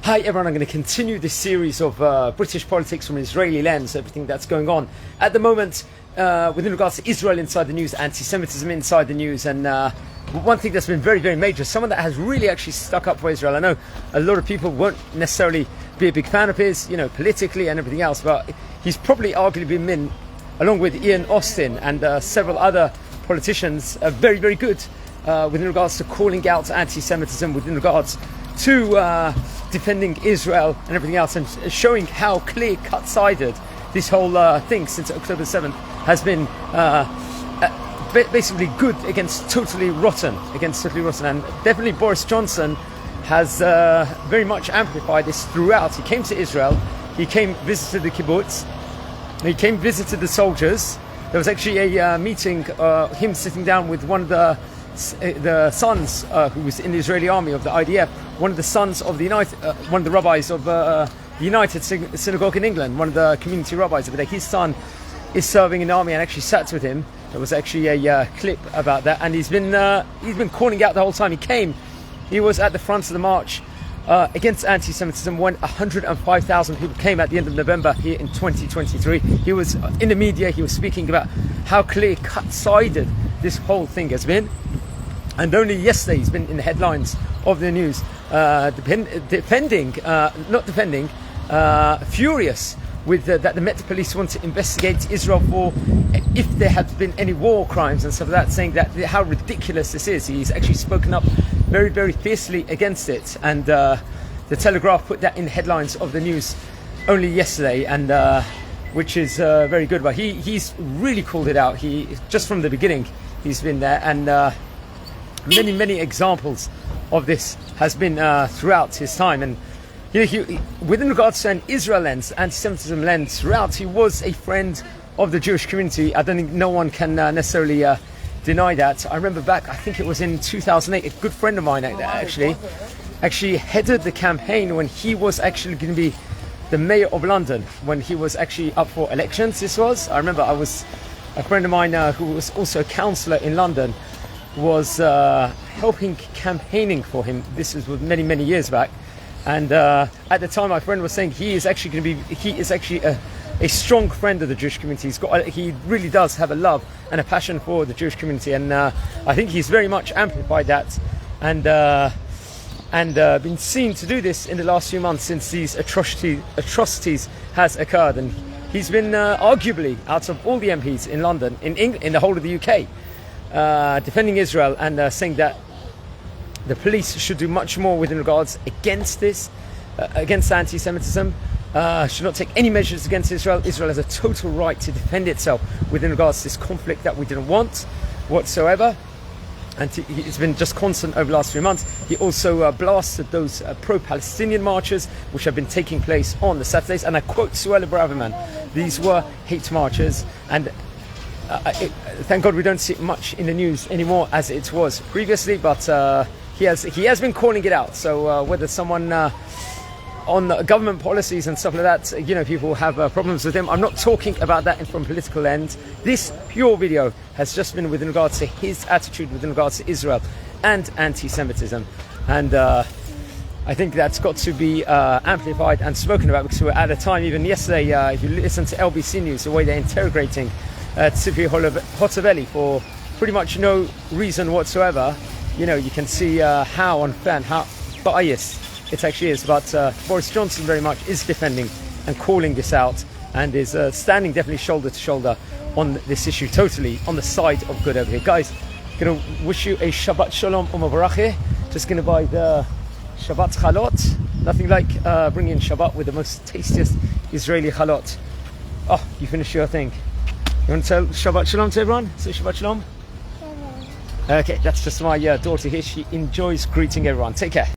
Hi everyone, I'm going to continue this series of British politics from an Israeli lens, everything that's going on at the moment within regards to Israel inside the news, anti-Semitism inside the news, and one thing that's been very, very major, someone that has really actually stuck up for Israel. I know a lot of people won't necessarily be a big fan of his, you know, politically and everything else, but he's probably arguably been, along with Ian Austin and several other politicians, very, very good within regards to calling out anti-Semitism, within regards to defending Israel and everything else, and showing how clear cut-sided this whole thing since October 7th has been basically good against totally rotten, and definitely Boris Johnson has very much amplified this throughout. He came to Israel, he came, visited the kibbutz, he came, visited the soldiers. There was actually a meeting, him sitting down with one of the sons who was in the Israeli army of the IDF, one of the sons of the one of the rabbis of the United Synagogue in England, one of the community rabbis over there. His son is serving in the army and actually sat with him. There was actually a clip about that, and he's been calling out the whole time. He was at the front of the march against anti-Semitism when 105,000 people came at the end of November here in 2023. He was in the media, he was speaking about how clear cut-sided this whole thing has been. And only yesterday he's been in the headlines of the news, furious with that the Met Police want to investigate Israel for if there had been any war crimes and stuff like that, saying that how ridiculous this is. He's actually spoken up very, very fiercely against it, and the Telegraph put that in the headlines of the news only yesterday, and which is very good. But he's really called it out. He just from the beginning he's been there, and many examples of this has been throughout his time. And you know, within regards to an Israel lens, anti-Semitism lens, throughout he was a friend of the Jewish community. I don't think no one can necessarily deny that. I remember back, I think it was in 2008, a good friend of mine actually headed the campaign when he was actually going to be the mayor of London, when he was actually up for elections. I remember a friend of mine who was also a councillor in London was helping campaigning for him. This was many years back, and at the time my friend was saying he is actually a strong friend of the Jewish community. He really does have a love and a passion for the Jewish community, and I think he's very much amplified that and been seen to do this in the last few months since these atrocities has occurred. And he's been arguably, out of all the MPs in London, in the whole of the UK, defending Israel and saying that the police should do much more within regards against this, against anti-Semitism, should not take any measures against Israel. Israel has a total right to defend itself within regards to this conflict that we didn't want whatsoever. And it's been just constant over the last few months. He also blasted those pro-Palestinian marches which have been taking place on the Saturdays, and I quote Suella Braverman, these were hate marches, and thank God we don't see it much in the news anymore as it was previously, but he has been calling it out. So whether someone on government policies and stuff like that, you know, people have problems with him, I'm not talking about that from a political end. This pure video has just been within regards to his attitude within regards to Israel and anti-Semitism, and I think that's got to be amplified and spoken about, because we're at a time, even yesterday, if you listen to LBC News, the way they're interrogating Tzipi Hotovely for pretty much no reason whatsoever, you know, you can see how unfair and how biased it actually is. But Boris Johnson very much is defending and calling this out, and is standing definitely shoulder to shoulder on this issue, totally on the side of good over here. Guys, gonna wish you a Shabbat Shalom U'Mavarach. Just gonna buy the Shabbat chalot. Nothing like bringing Shabbat with the most tastiest Israeli chalot. Oh, you finished your thing. You want to tell Shabbat Shalom to everyone? Say Shabbat Shalom. Okay, that's just my daughter here. She enjoys greeting everyone. Take care.